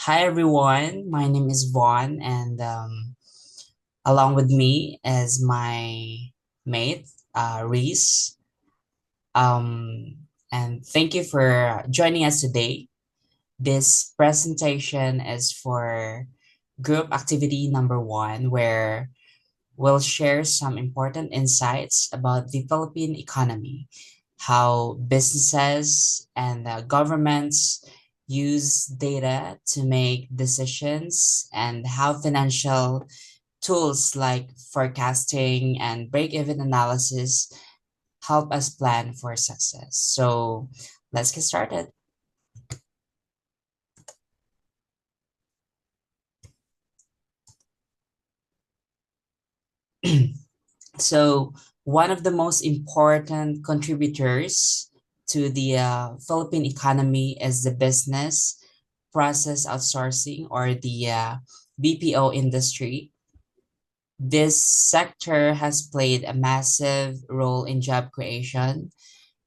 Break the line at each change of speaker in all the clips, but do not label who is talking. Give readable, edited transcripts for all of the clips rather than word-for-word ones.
Hi everyone, my name is Vaughn, and along with me is my mate, Reese. Um, and thank you for joining us today. This presentation is for group activity number one, where we'll share some important insights about the Philippine economy, how businesses and governments use data to make decisions, and how financial tools like forecasting and break-even analysis help us plan for success. So let's get started. So one of the most important contributors to the Philippine economy is the business process outsourcing, or the BPO industry. This sector has played a massive role in job creation,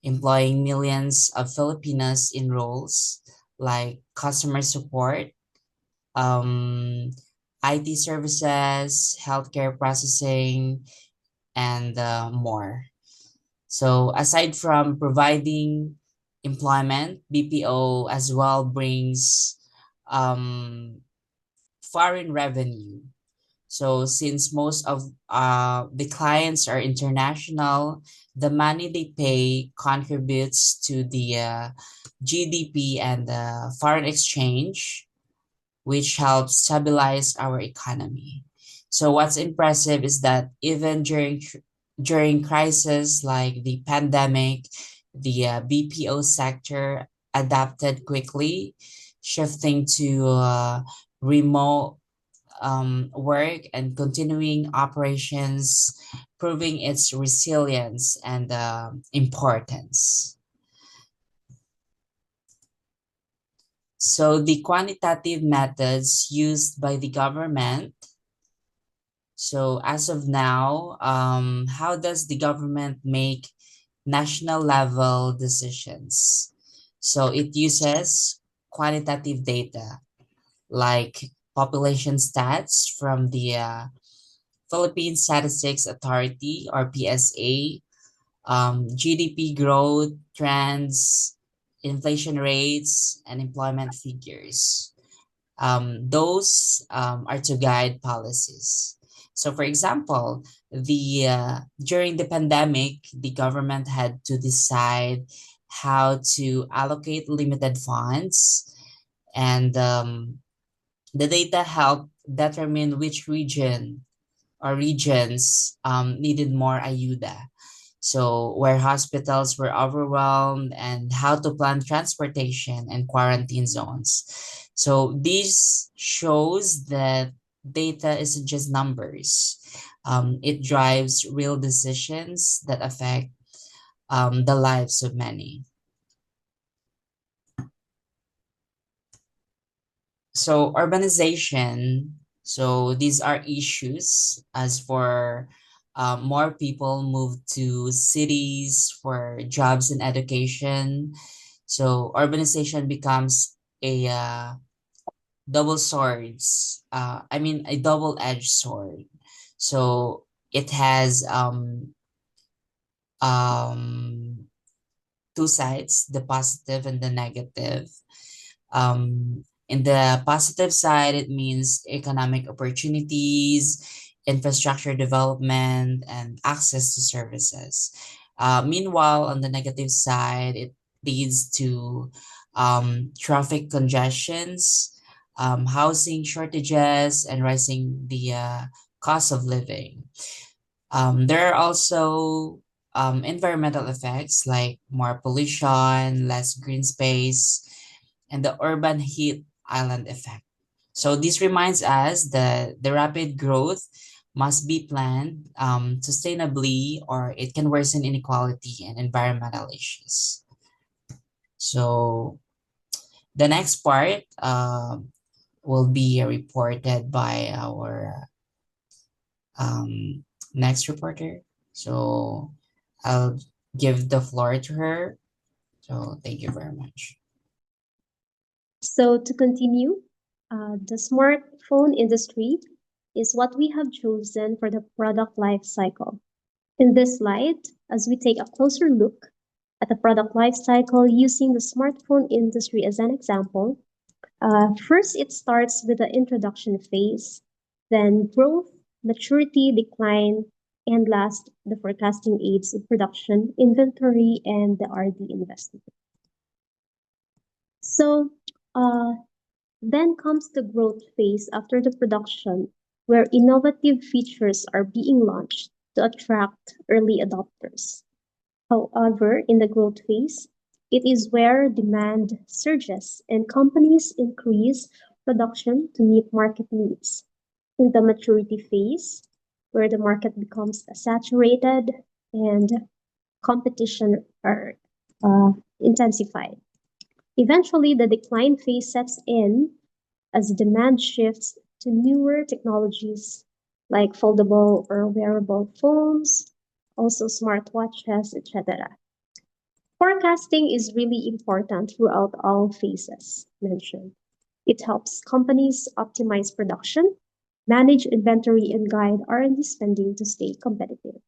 employing millions of Filipinos in roles like customer support, um, IT services, healthcare processing, and more. So aside from providing employment, BPO as well brings um, foreign revenue. So since most of the clients are international, the money they pay contributes to the GDP and foreign exchange, which helps stabilize our economy. So what's impressive is that even during crises like the pandemic, the BPO sector adapted quickly, shifting to remote work and continuing operations, proving its resilience and importance. So the quantitative methods used by the government. So as of now, how does the government make national level decisions? So it uses quantitative data like population stats from the Philippine Statistics Authority, or PSA, GDP growth trends, inflation rates, and employment figures. Those are to guide policies. So, for example, the during the pandemic, the government had to decide how to allocate limited funds, and the data helped determine which region or regions needed more ayuda. So, where hospitals were overwhelmed, and how to plan transportation and quarantine zones. So, this shows that data isn't just numbers. It drives real decisions that affect the lives of many. So urbanization, so these are issues as for more people move to cities for jobs and education. So urbanization becomes a double swords. A double-edged sword. So it has um, two sides, the positive and the negative. In the positive side, it means economic opportunities, infrastructure development, and access to services. Meanwhile, on the negative side, it leads to traffic congestions, housing shortages, and rising the cost of living. There are also environmental effects like more pollution, less green space, and the urban heat island effect. So this reminds us that the rapid growth must be planned sustainably, or it can worsen inequality and environmental issues. So the next part will be reported by our um, next reporter. So I'll give the floor to her. So thank you very much.
So to continue, The smartphone industry is what we have chosen for the product life cycle. In this slide, as we take a closer look at the product life cycle using the smartphone industry as an example, first it starts with the introduction phase, then growth, maturity, decline, and last, the forecasting aids in production, inventory, and the R&D investment. So, uh, then comes the growth phase after the production, where innovative features are being launched to attract early adopters. However, in the growth phase, it is where demand surges and companies increase production to meet market needs. In the maturity phase, where the market becomes saturated and competition are intensified. Eventually, the decline phase sets in as demand shifts to newer technologies like foldable or wearable phones, also smartwatches, etc. Forecasting is really important throughout all phases mentioned. It helps companies optimize production, manage inventory, and guide R&D spending to stay competitive.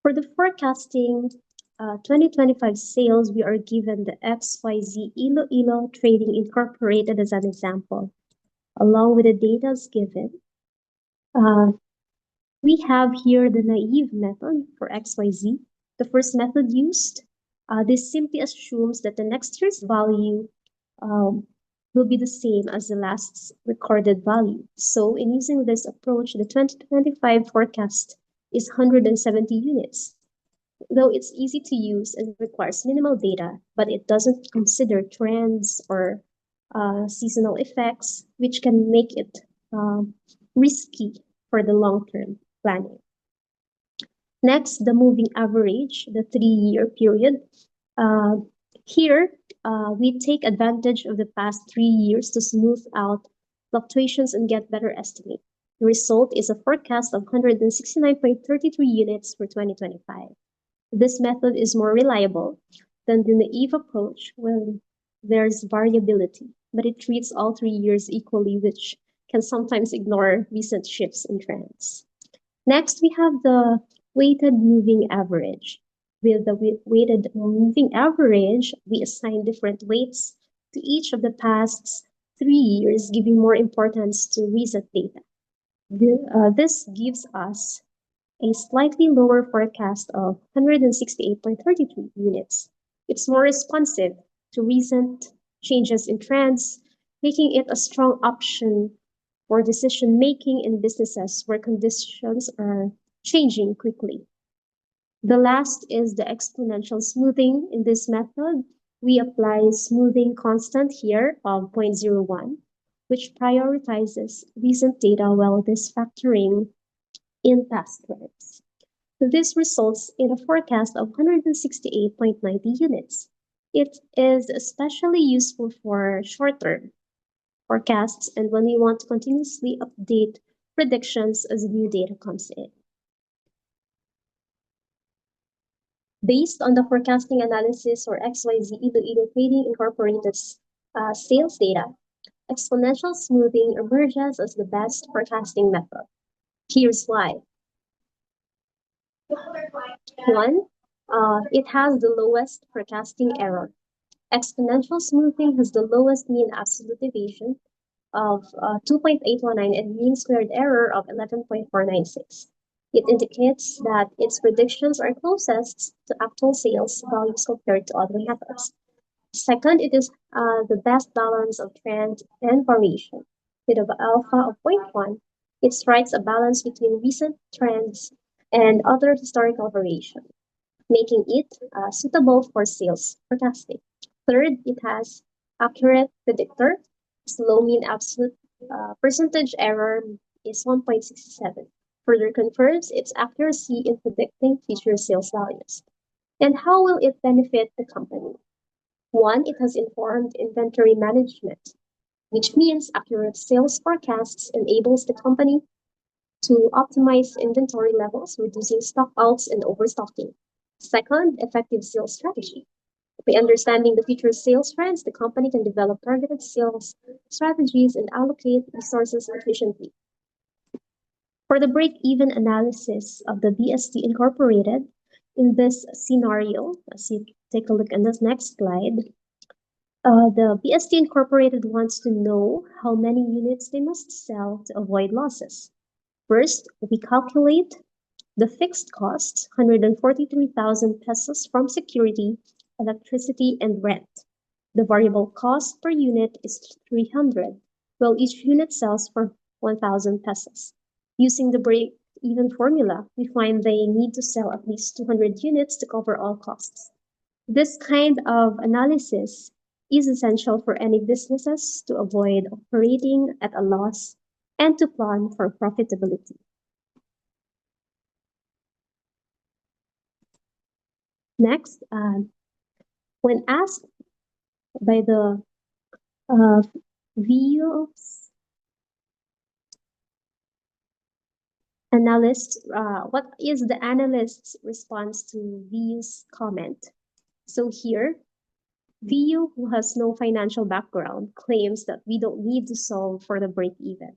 For the forecasting 2025 sales, we are given the XYZ Iloilo Trading Incorporated as an example. Along with the data given, uh, we have here the naive method for XYZ. The first method used, this simply assumes that the next year's value um, will be the same as the last recorded value. So in using this approach, the 2025 forecast is 170 units. Though it's easy to use and requires minimal data, but it doesn't consider trends or seasonal effects, which can make it risky for the long term planning. Next, the moving average, the 3 year period. Uh, Here, we take advantage of the past 3 years to smooth out fluctuations and get better estimate. The result is a forecast of 169.33 units for 2025. This method is more reliable than the naive approach when there's variability, but it treats all 3 years equally, which can sometimes ignore recent shifts in trends. Next, we have the weighted moving average. With the weighted moving average, we assign different weights to each of the past 3 years, giving more importance to recent data. This gives us a slightly lower forecast of 168.33 units. It's more responsive to recent changes in trends, making it a strong option for decision making in businesses where conditions are changing quickly. The last is the exponential smoothing. In this method, we apply smoothing constant here of zero point zero 0.01, which prioritizes recent data while this factoring in past trends. This results in a forecast of 168.90 units. It is especially useful for short-term forecasts and when we want to continuously update predictions as new data comes in. Based on the forecasting analysis or XYZ Iloilo Trading Incorporated's sales data, exponential smoothing emerges as the best forecasting method. Here's why. One, it has the lowest forecasting error. Exponential smoothing has the lowest mean absolute deviation of 2.819 and mean squared error of 11.496. It indicates that its predictions are closest to actual sales values compared to other methods. Second, it is the best balance of trend and variation. With an alpha of zero point 0.1, it strikes a balance between recent trends and other historical variation, making it suitable for sales forecasting. Third, it has accurate predictor. Its low mean absolute percentage error is 1.67. Further confirms its accuracy in predicting future sales values. And how will it benefit the company? One, it has informed inventory management, which means accurate sales forecasts enables the company to optimize inventory levels, reducing stockouts and overstocking. Second, effective sales strategy. By understanding the future sales trends, the company can develop targeted sales strategies and allocate resources efficiently. For the break-even analysis of the BST Incorporated, in this scenario, as you take a look at this next slide, the BST Incorporated wants to know how many units they must sell to avoid losses. First, we calculate the fixed costs, 143,000 pesos from security, electricity, and rent. The variable cost per unit is 300, while each unit sells for 1,000 pesos. Using the break-even formula, we find they need to sell at least 200 units to cover all costs. This kind of analysis is essential for any businesses to avoid operating at a loss and to plan for profitability. Next, when asked by the uh, VU's analyst, what is the analyst's response to VU's comment? So here, VU, who has no financial background, claims that we don't need to solve for the break even.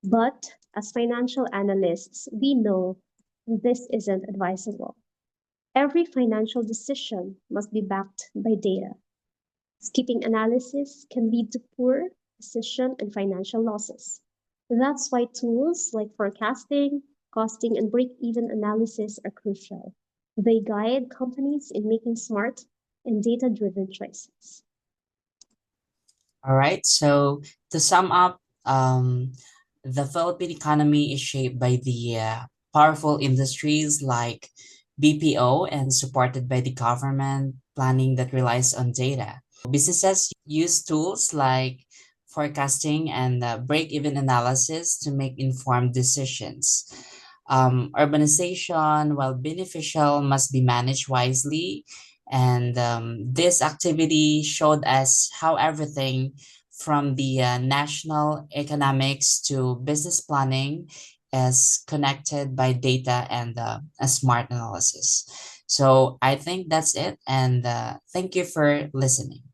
But as financial analysts, we know this isn't advisable. Every financial decision must be backed by data. Skipping analysis can lead to poor decision and financial losses. That's why tools like forecasting, costing, and break-even analysis are crucial. They guide companies in making smart and data-driven choices.
All right. So to sum up, the Philippine economy is shaped by the powerful industries like BPO and supported by the government planning that relies on data. So businesses use tools like forecasting and break-even analysis to make informed decisions. Urbanization, while beneficial, must be managed wisely. And this activity showed us how everything from the national economics to business planning is connected by data and a smart analysis. So I think that's it. And thank you for listening.